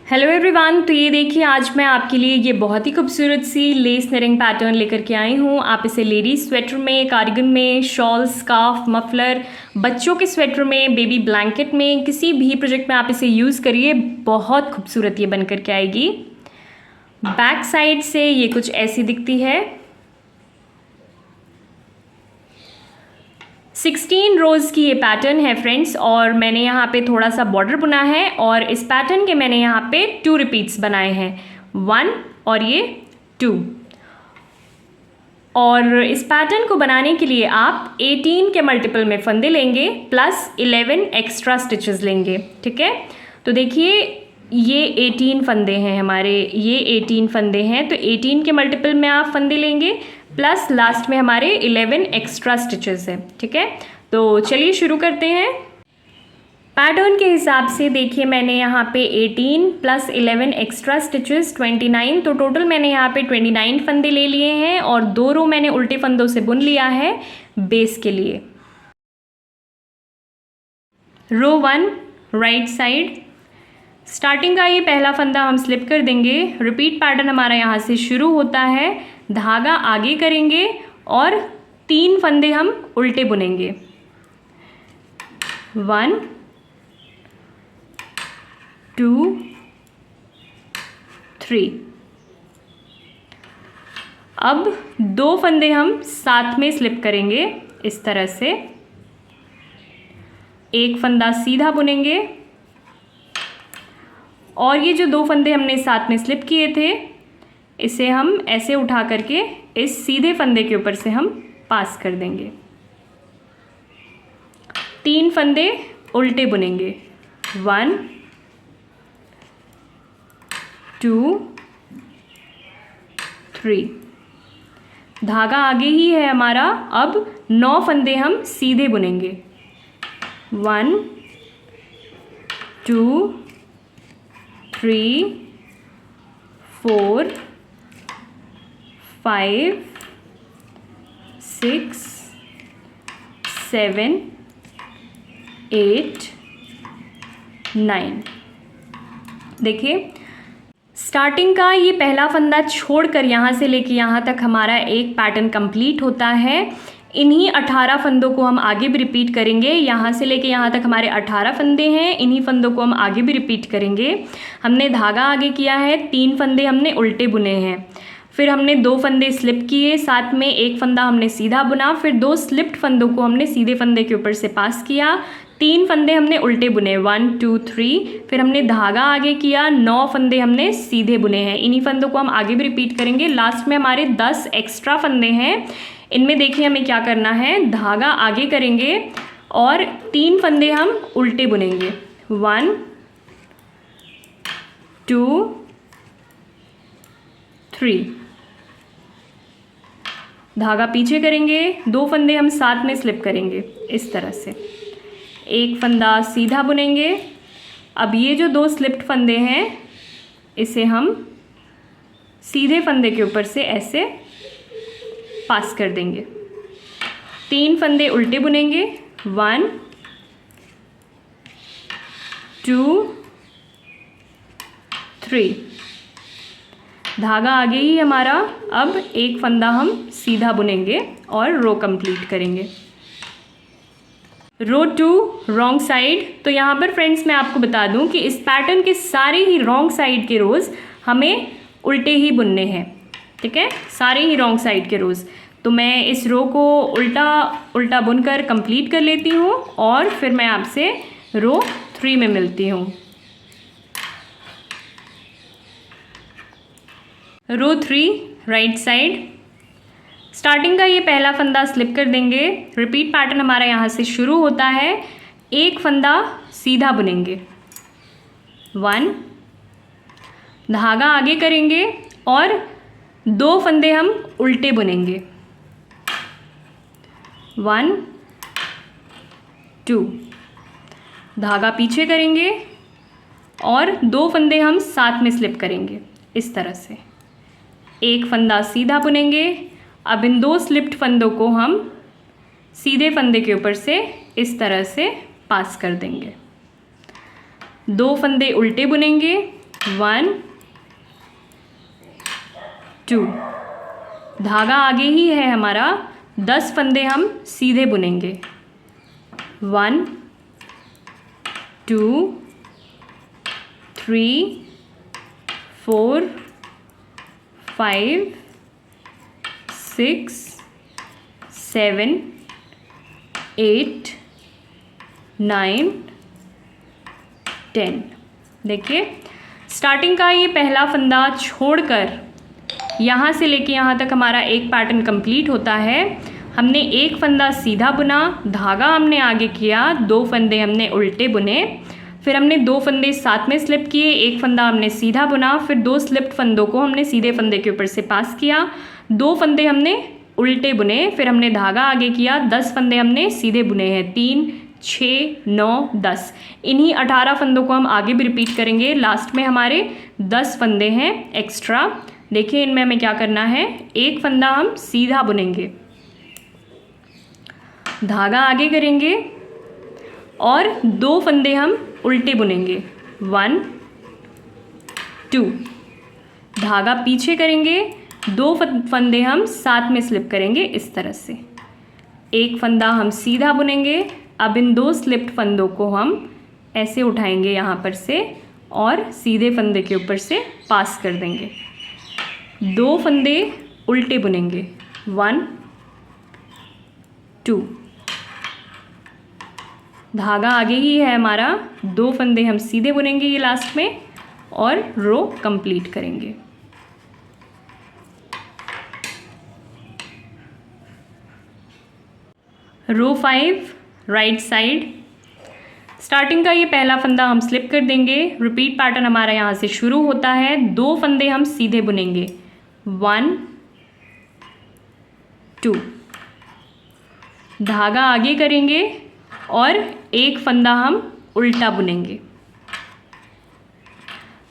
Hello everyone. तो ये देखिए, आज मैं आपके लिए ये बहुत ही खूबसूरत सी लेस निटिंग पैटर्न लेकर के आई हूँ। आप इसे लेडीज स्वेटर में, कार्डिगन में, शॉल, स्कार्फ, मफलर, बच्चों के स्वेटर में, बेबी ब्लैंकेट में, किसी भी प्रोजेक्ट में आप इसे यूज़ करिए, बहुत खूबसूरत ये बन कर के आएगी। बैक साइड से ये कुछ ऐसी दिखती है। 16 रोज़ की ये पैटर्न है फ्रेंड्स, और मैंने यहाँ पे थोड़ा सा बॉर्डर बुना है और इस पैटर्न के मैंने यहाँ पे 2 रिपीट्स बनाए हैं, 1 और ये 2। और इस पैटर्न को बनाने के लिए आप 18 के मल्टीपल में फंदे लेंगे प्लस 11 एक्स्ट्रा स्टिचेस लेंगे। ठीक है, तो देखिए ये 18 फंदे हैं हमारे, ये 18 फंदे हैं, तो 18 के मल्टीपल में आप फंदे लेंगे प्लस लास्ट में हमारे 11 एक्स्ट्रा स्टिचेस हैं। ठीक है, तो चलिए शुरू करते हैं। पैटर्न के हिसाब से देखिए मैंने यहाँ पे 18 प्लस 11 एक्स्ट्रा स्टिचेस 29, तो टोटल मैंने यहाँ पे 29 फंदे ले लिए हैं और 2 रो मैंने उल्टे फंदों से बुन लिया है बेस के लिए। रो 1 राइट साइड, स्टार्टिंग का ये पहला फंदा हम स्लिप कर देंगे। रिपीट पैटर्न हमारा यहाँ से शुरू होता है, धागा आगे करेंगे और 3 फंदे हम उल्टे बुनेंगे, 1 2 3। अब 2 फंदे हम साथ में स्लिप करेंगे इस तरह से, एक फंदा सीधा बुनेंगे और ये जो 2 फंदे हमने साथ में स्लिप किए थे इसे हम ऐसे उठा करके इस सीधे फंदे के ऊपर से हम पास कर देंगे। 3 फंदे उल्टे बुनेंगे, 1 2 3। धागा आगे ही है हमारा। अब 9 फंदे हम सीधे बुनेंगे, 1 2 3 4 5 6 7 8 9। देखिए स्टार्टिंग का ये पहला फंदा छोड़कर यहाँ से लेके यहाँ तक हमारा एक पैटर्न कंप्लीट होता है। इन्हीं 18 फंदों को हम आगे भी रिपीट करेंगे। यहाँ से लेके यहाँ तक हमारे 18 फंदे हैं, इन्हीं फंदों को हम आगे भी रिपीट करेंगे। हमने धागा आगे किया है, 3 फंदे हमने उल्टे बुने हैं, फिर हमने 2 फंदे स्लिप किए, साथ में एक फंदा हमने सीधा बुना, फिर 2 स्लिप्ड फंदों को हमने सीधे फंदे के ऊपर से पास किया, 3 फंदे हमने उल्टे बुने, 1 2 3, फिर हमने धागा आगे किया, 9 फंदे हमने सीधे बुने हैं। इन्हीं फंदों को हम आगे भी रिपीट करेंगे। लास्ट में हमारे 10 एक्स्ट्रा फंदे हैं। इनमें देखिए हमें क्या करना है, धागा आगे करेंगे और 3 फंदे हम उल्टे बुनेंगे, 1 2 3। धागा पीछे करेंगे, 2 फंदे हम साथ में स्लिप करेंगे इस तरह से, एक फंदा सीधा बुनेंगे। अब ये जो 2 स्लिप्ड फंदे हैं इसे हम सीधे फंदे के ऊपर से ऐसे पास कर देंगे, 3 फंदे उल्टे बुनेंगे, 1 2 3। धागा आगे ही हमारा। अब एक फंदा हम सीधा बुनेंगे और रो कंप्लीट करेंगे। रो 2 रॉन्ग साइड। तो यहाँ पर फ्रेंड्स मैं आपको बता दूँ कि इस पैटर्न के सारे ही रॉन्ग साइड के रोज़ हमें उल्टे ही बुनने हैं। ठीक है, सारे ही रॉन्ग साइड के रोज़। तो मैं इस रो को उल्टा बुनकर कंप्लीट कर लेती हूँ और फिर मैं आपसे रो 3 में मिलती हूँ। रो 3 राइट साइड, स्टार्टिंग का ये पहला फंदा स्लिप कर देंगे। रिपीट पैटर्न हमारा यहाँ से शुरू होता है, एक फंदा सीधा बुनेंगे, 1, धागा आगे करेंगे और 2 फंदे हम उल्टे बुनेंगे, 1 2। धागा पीछे करेंगे और 2 फंदे हम साथ में स्लिप करेंगे इस तरह से, एक फंदा सीधा बुनेंगे। अब इन 2 स्लिप्ड फंदों को हम सीधे फंदे के ऊपर से इस तरह से पास कर देंगे, 2 फंदे उल्टे बुनेंगे, 1 2। धागा आगे ही है हमारा, 10 फंदे हम सीधे बुनेंगे। 1 2 3 4 5 6 7 8 9 10। देखिए स्टार्टिंग का ये पहला फंदा छोड़कर यहाँ से लेके यहाँ तक हमारा एक पैटर्न कंप्लीट होता है। हमने एक फंदा सीधा बुना, धागा हमने आगे किया, 2 फंदे हमने उल्टे बुने, फिर हमने 2 फंदे साथ में स्लिप किए, एक फंदा हमने सीधा बुना, फिर 2 स्लिप्ड फंदों को हमने सीधे फंदे के ऊपर से पास किया, 2 फंदे हमने उल्टे बुने, फिर हमने धागा आगे किया, 10 फंदे हमने सीधे बुने हैं। 3 6 9 10। इन्हीं 18 फंदों को हम आगे भी रिपीट करेंगे। लास्ट में हमारे 10 फंदे हैं एक्स्ट्रा। देखिए इनमें हमें क्या करना है, एक फंदा हम सीधा बुनेंगे, धागा आगे करेंगे और 2 फंदे हम उल्टे बुनेंगे। 1 2। धागा पीछे करेंगे, 2 फंदे हम साथ में स्लिप करेंगे इस तरह से। एक फंदा हम सीधा बुनेंगे। अब इन 2 स्लिप्ड फंदों को हम ऐसे उठाएंगे यहाँ पर से और सीधे फंदे के ऊपर से पास कर देंगे। 2 फंदे उल्टे बुनेंगे। 1 2। धागा आगे ही है हमारा, 2 फंदे हम सीधे बुनेंगे ये लास्ट में और रो कंप्लीट करेंगे। रो 5 राइट साइड। स्टार्टिंग का ये पहला फंदा हम स्लिप कर देंगे। रिपीट पैटर्न हमारा यहाँ से शुरू होता है। 2 फंदे हम सीधे बुनेंगे। 1 2। धागा आगे करेंगे और एक फंदा हम उल्टा बुनेंगे,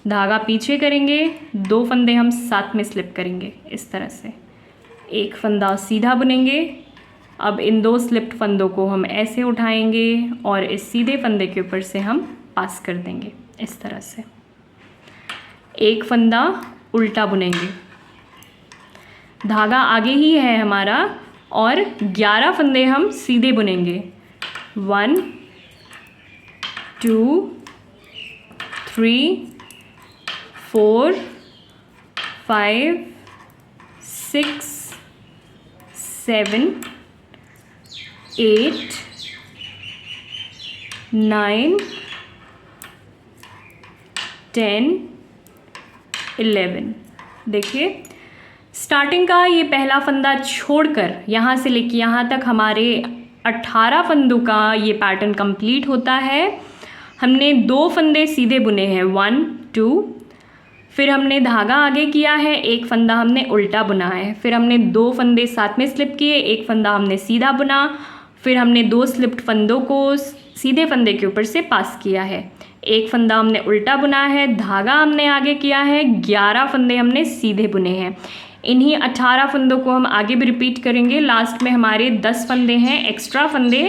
धागा पीछे करेंगे, 2 फंदे हम साथ में स्लिप करेंगे इस तरह से। एक फंदा सीधा बुनेंगे। अब इन 2 स्लिप्ड फंदों को हम ऐसे उठाएंगे और इस सीधे फंदे के ऊपर से हम पास कर देंगे इस तरह से। एक फंदा उल्टा बुनेंगे, धागा आगे ही है हमारा और 11 फंदे हम सीधे बुनेंगे। 1 2 3 4 5 6 7 8 9 10 11। देखिए स्टार्टिंग का ये पहला फंदा छोड़कर यहाँ से लेके यहाँ तक हमारे 18 फंदों का ये पैटर्न कंप्लीट होता है। हमने 2 फंदे सीधे बुने हैं 1 2, फिर हमने धागा आगे किया है, एक फंदा हमने उल्टा बुना है, फिर हमने 2 फंदे साथ में स्लिप किए, एक फंदा हमने सीधा बुना, फिर हमने 2 स्लिप्ड फंदों को सीधे फंदे के ऊपर से पास किया है, एक फंदा हमने उल्टा बुना है, धागा हमने आगे किया है, 11 फंदे हमने सीधे बुने हैं। इन्हीं 18 फंदों को हम आगे भी रिपीट करेंगे। लास्ट में हमारे 10 फंदे हैं एक्स्ट्रा फंदे।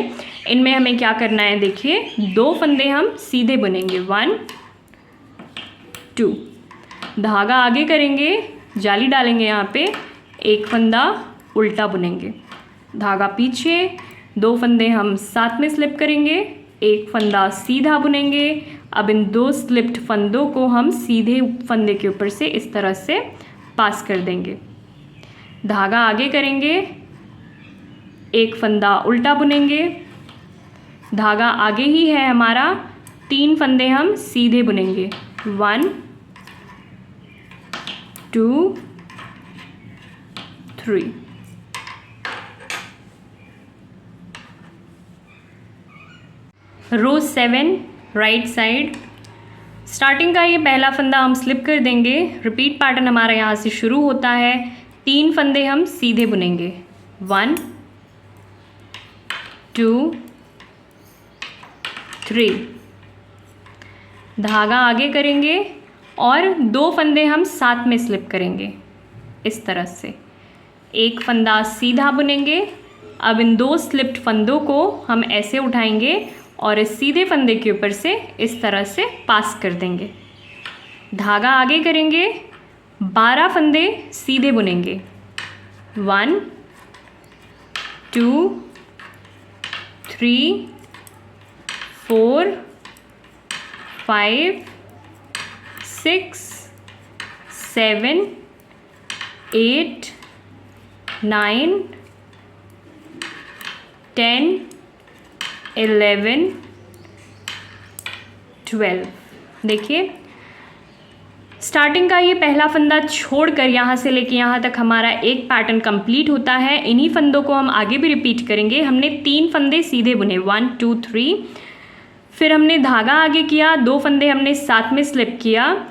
इनमें हमें क्या करना है, देखिए 2 फंदे हम सीधे बुनेंगे 1 2, धागा आगे करेंगे, जाली डालेंगे यहाँ पे, एक फंदा उल्टा बुनेंगे, धागा पीछे, 2 फंदे हम साथ में स्लिप करेंगे, एक फंदा सीधा बुनेंगे। अब इन 2 स्लिप्ड फंदों को हम सीधे फंदे के ऊपर से इस तरह से पास कर देंगे, धागा आगे करेंगे, एक फंदा उल्टा बुनेंगे, धागा आगे ही है हमारा, 3 फंदे हम सीधे बुनेंगे 1 2 3। रो 7 राइट साइड। स्टार्टिंग का ये पहला फंदा हम स्लिप कर देंगे। रिपीट पैटर्न हमारा यहाँ से शुरू होता है। 3 फंदे हम सीधे बुनेंगे 1 2 3, धागा आगे करेंगे और 2 फंदे हम साथ में स्लिप करेंगे इस तरह से, एक फंदा सीधा बुनेंगे। अब इन 2 स्लिप्ड फंदों को हम ऐसे उठाएंगे और इस सीधे फंदे के ऊपर से इस तरह से पास कर देंगे। धागा आगे करेंगे, 12 फंदे सीधे बुनेंगे। 1 2 3 4 5 6 7 8 9 10 11 12। देखिए स्टार्टिंग का ये पहला फंदा छोड़कर यहाँ से लेके यहाँ तक हमारा एक पैटर्न कंप्लीट होता है। इन्हीं फंदों को हम आगे भी रिपीट करेंगे। हमने 3 फंदे सीधे बुने, 1 2 3, फिर हमने धागा आगे किया, 2 फंदे हमने साथ में स्लिप किया,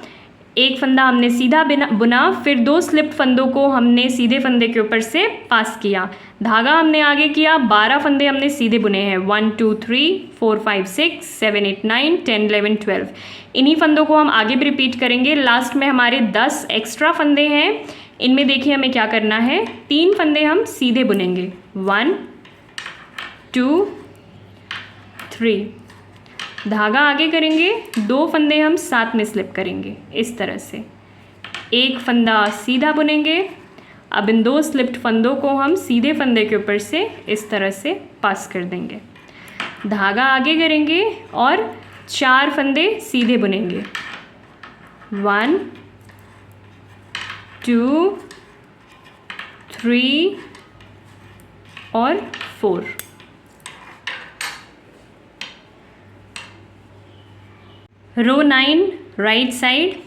एक फंदा हमने सीधा बुना, फिर 2 स्लिप फंदों को हमने सीधे फंदे के ऊपर से पास किया, धागा हमने आगे किया, 12 फंदे हमने सीधे बुने हैं, 1 2 3 4 5 6 7 8 9 10 11 12। इन्हीं फंदों को हम आगे भी रिपीट करेंगे। लास्ट में हमारे 10 एक्स्ट्रा फंदे हैं। इनमें देखिए हमें क्या करना है, 3 फंदे हम सीधे बुनेंगे, 1 2 3, धागा आगे करेंगे, 2 फंदे हम साथ में स्लिप करेंगे इस तरह से, एक फंदा सीधा बुनेंगे। अब इन 2 स्लिप्ड फंदों को हम सीधे फंदे के ऊपर से इस तरह से पास कर देंगे, धागा आगे करेंगे और 4 फंदे सीधे बुनेंगे, 1 2 3 और 4। रो 9 राइट साइड।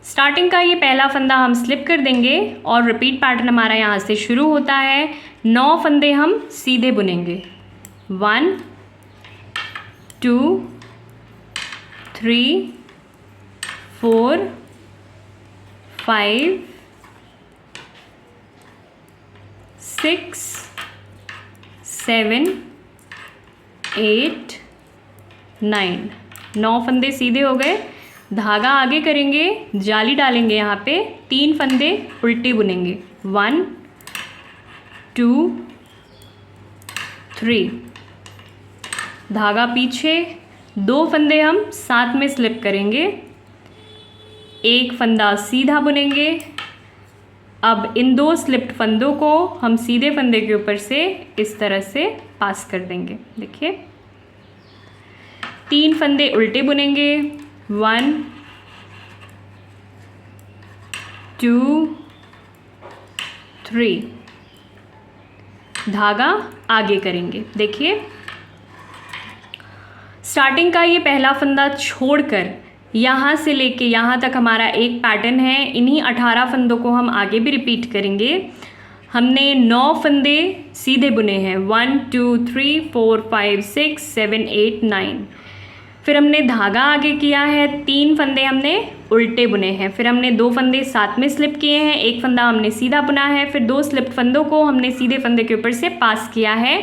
स्टार्टिंग का ये पहला फंदा हम स्लिप कर देंगे और रिपीट पैटर्न हमारा यहाँ से शुरू होता है। 9 फंदे हम सीधे बुनेंगे, 1 2 3 4 5 6 7 8 9। 9 फंदे सीधे हो गए, धागा आगे करेंगे, जाली डालेंगे, यहाँ पे 3 फंदे उल्टे बुनेंगे, 1 2 3, धागा पीछे, 2 फंदे हम साथ में स्लिप करेंगे, एक फंदा सीधा बुनेंगे। अब इन 2 स्लिप्ड फंदों को हम सीधे फंदे के ऊपर से इस तरह से पास कर देंगे। देखिए 3 फंदे उल्टे बुनेंगे, 1 2 3, धागा आगे करेंगे। देखिए स्टार्टिंग का ये पहला फंदा छोड़कर यहाँ से लेके यहाँ तक हमारा एक पैटर्न है। इन्हीं 18 फंदों को हम आगे भी रिपीट करेंगे। हमने 9 फंदे सीधे बुने हैं, 1 2 3 4 5 6 7 8 9। फिर हमने धागा आगे किया है, 3 फंदे हमने उल्टे बुने हैं, फिर हमने 2 फंदे साथ में स्लिप किए हैं, एक फंदा हमने सीधा बुना है, फिर 2 स्लिप फंदों को हमने सीधे फंदे के ऊपर से पास किया है,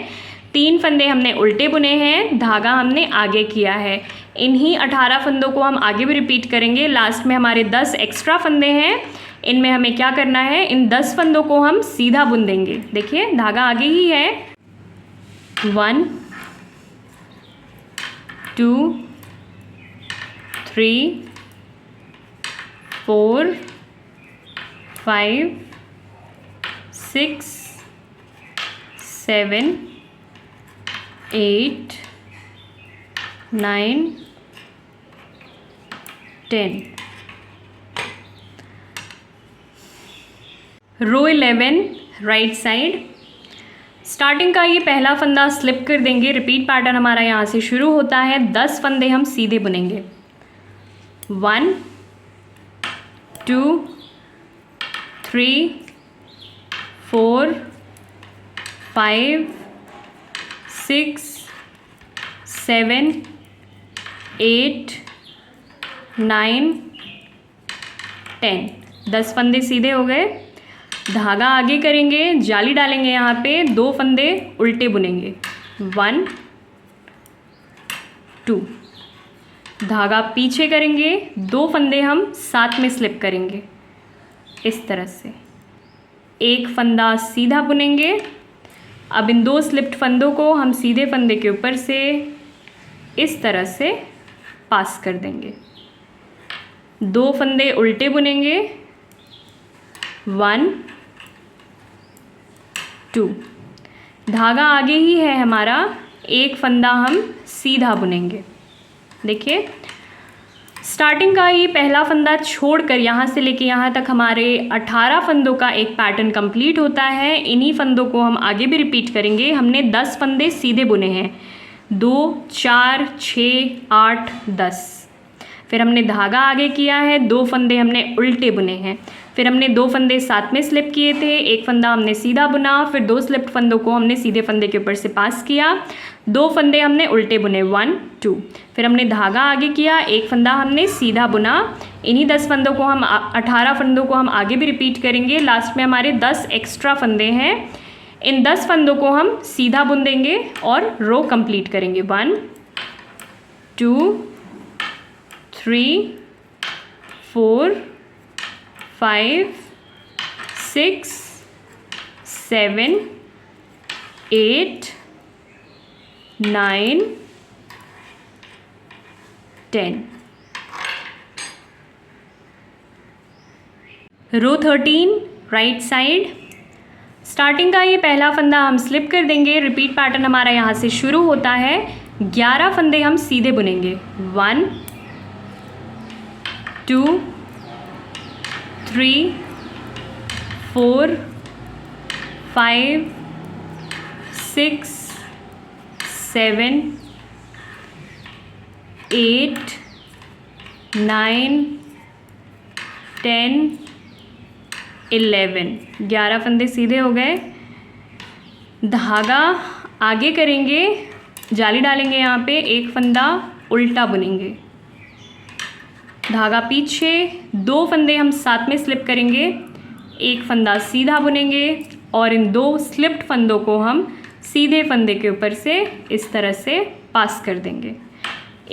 3 फंदे हमने उल्टे बुने हैं, धागा हमने आगे किया है। इन्हीं 18 फंदों को हम आगे भी रिपीट करेंगे। लास्ट में हमारे 10 एक्स्ट्रा फंदे हैं। इनमें हमें क्या करना है, इन 10 फंदों को हम सीधा बुन देंगे। देखिए धागा आगे ही है, 1 2 3 4 5 6 7 8 9 10। रो 11 राइट साइड। स्टार्टिंग का ये पहला फंदा स्लिप कर देंगे। रिपीट पैटर्न हमारा यहाँ से शुरू होता है। 10 फंदे हम सीधे बुनेंगे, 1 2 3 4 5 6 7 8 9 10। 10 फंदे सीधे हो गए, धागा आगे करेंगे, जाली डालेंगे, यहाँ पे 2 फंदे उल्टे बुनेंगे, 1 2, धागा पीछे करेंगे, 2 फंदे हम साथ में स्लिप करेंगे इस तरह से, एक फंदा सीधा बुनेंगे। अब इन 2 स्लिप्ड फंदों को हम सीधे फंदे के ऊपर से इस तरह से पास कर देंगे, 2 फंदे उल्टे बुनेंगे, 1 2, धागा आगे ही है हमारा, एक फंदा हम सीधा बुनेंगे। देखिए स्टार्टिंग का ये पहला फंदा छोड़कर यहाँ से लेके यहाँ तक हमारे 18 फंदों का एक पैटर्न कंप्लीट होता है। इन्हीं फंदों को हम आगे भी रिपीट करेंगे। हमने 10 फंदे सीधे बुने हैं, 2 4 6 8 10। फिर हमने धागा आगे किया है, 2 फंदे हमने उल्टे बुने हैं, फिर हमने 2 फंदे साथ में स्लिप किए थे, एक फंदा हमने सीधा बुना, फिर 2 स्लिप्ड फंदों को हमने सीधे फंदे के ऊपर से पास किया, 2 फंदे हमने उल्टे बुने 1 2, फिर हमने धागा आगे किया, एक फंदा हमने सीधा बुना। इन्हीं 10 फंदों को हम 18 फंदों को हम आगे भी रिपीट करेंगे। लास्ट में हमारे 10 एक्स्ट्रा फंदे हैं, इन 10 फंदों को हम सीधा बुन देंगे और रो कंप्लीट करेंगे। 1 2 3 4 5 6 7 8 9 10। रो 13 राइट साइड। स्टार्टिंग का ये पहला फंदा हम स्लिप कर देंगे। रिपीट पैटर्न हमारा यहाँ से शुरू होता है। 11 फंदे हम सीधे बुनेंगे, 1 2 3 4 5 6 7 8 9 10 11। 11 फंदे सीधे हो गए। धागा आगे करेंगे, जाली डालेंगे यहाँ पे, एक फंदा उल्टा बुनेंगे, धागा पीछे, 2 फंदे हम साथ में स्लिप करेंगे, एक फंदा सीधा बुनेंगे और इन 2 स्लिप्ड फंदों को हम सीधे फंदे के ऊपर से इस तरह से पास कर देंगे।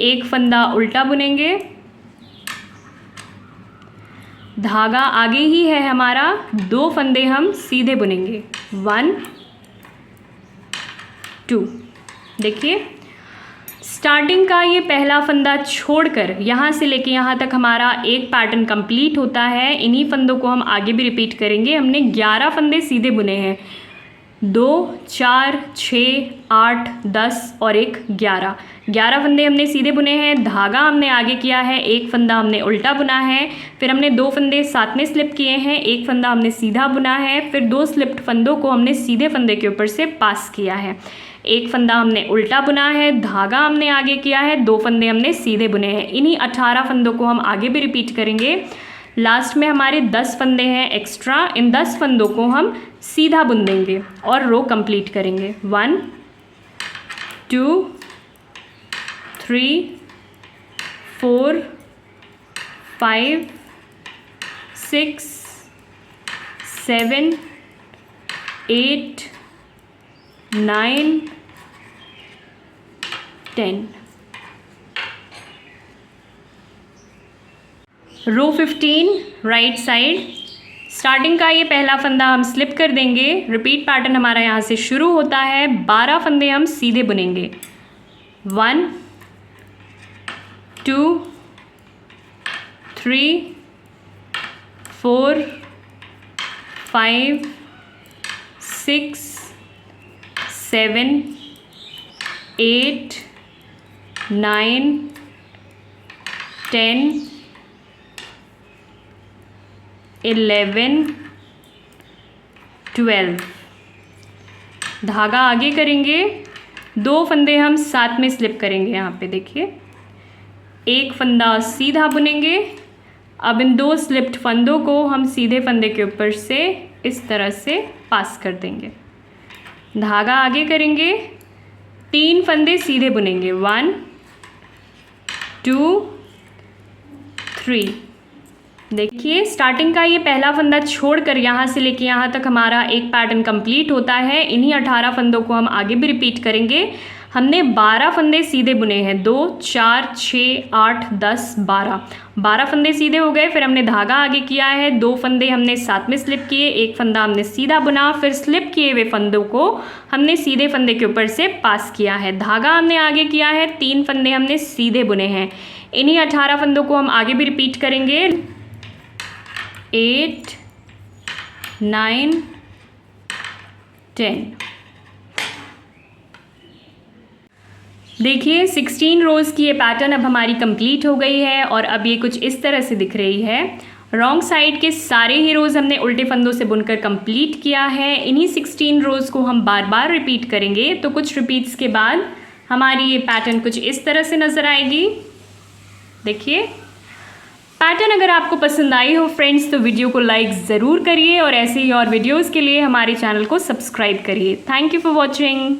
एक फंदा उल्टा बुनेंगे, धागा आगे ही है हमारा, 2 फंदे हम सीधे बुनेंगे, 1 2। देखिए स्टार्टिंग का ये पहला फंदा छोड़कर यहाँ से लेके यहाँ तक हमारा एक पैटर्न कंप्लीट होता है। इन्हीं फंदों को हम आगे भी रिपीट करेंगे। हमने 11 फंदे सीधे बुने हैं, 2 4 6 8 10 और एक 11। 11 फंदे हमने सीधे बुने हैं, धागा हमने आगे किया है, एक फंदा हमने उल्टा बुना है, फिर हमने 2 फंदे साथ में स्लिप किए हैं, एक फंदा हमने सीधा बुना है, फिर 2 स्लिप्ड फंदों को हमने सीधे फंदे के ऊपर से पास किया है, एक फंदा हमने उल्टा बुना है, धागा हमने आगे किया है, 2 फंदे हमने सीधे बुने हैं। इन्हीं 18 फंदों को हम आगे भी रिपीट करेंगे। लास्ट में हमारे 10 फंदे हैं एक्स्ट्रा, इन 10 फंदों को हम सीधा बुन देंगे और रो कंप्लीट करेंगे। 1 2 3 4 5 6 7 8 9 10। रो 15 राइट साइड। स्टार्टिंग का ये पहला फंदा हम स्लिप कर देंगे। रिपीट पैटर्न हमारा यहाँ से शुरू होता है। 12 फंदे हम सीधे बुनेंगे, 1 2 3 4 5 6 7 8 9 10 11 12। धागा आगे करेंगे, 2 फंदे हम साथ में स्लिप करेंगे। यहाँ पे देखिए, एक फंदा सीधा बुनेंगे। अब इन 2 स्लिप्ड फंदों को हम सीधे फंदे के ऊपर से इस तरह से पास कर देंगे। धागा आगे करेंगे, 3 फंदे सीधे बुनेंगे, 1 2 3। देखिए स्टार्टिंग का ये पहला फंदा छोड़कर यहाँ से लेके यहाँ तक हमारा एक पैटर्न कंप्लीट होता है। इन्हीं 18 फंदों को हम आगे भी रिपीट करेंगे। हमने 12 फंदे सीधे बुने हैं, 2 4 6 8 10 12। 12 फंदे सीधे हो गए। फिर हमने धागा आगे किया है, 2 फंदे हमने साथ में स्लिप किए, एक फंदा हमने सीधा बुना, फिर स्लिप किए हुए फंदों को हमने सीधे फंदे के ऊपर से पास किया है। धागा हमने आगे किया है, 3 फंदे हमने सीधे बुने हैं, इन्हीं 18 फंदों को हम आगे भी रिपीट करेंगे। 8, 9, 10। देखिए 16 रोज़ की ये पैटर्न अब हमारी कंप्लीट हो गई है और अब ये कुछ इस तरह से दिख रही है। रॉन्ग साइड के सारे ही रोज़ हमने उल्टे फंदों से बुनकर कंप्लीट किया है। इन्हीं 16 रोज़ को हम बार बार रिपीट करेंगे, तो कुछ रिपीट्स के बाद हमारी ये पैटर्न कुछ इस तरह से नज़र आएगी। देखिए पैटर्न अगर आपको पसंद आई हो फ्रेंड्स, तो वीडियो को लाइक ज़रूर करिए और ऐसे ही और वीडियोज़ के लिए हमारे चैनल को सब्सक्राइब करिए। Thank you for watching.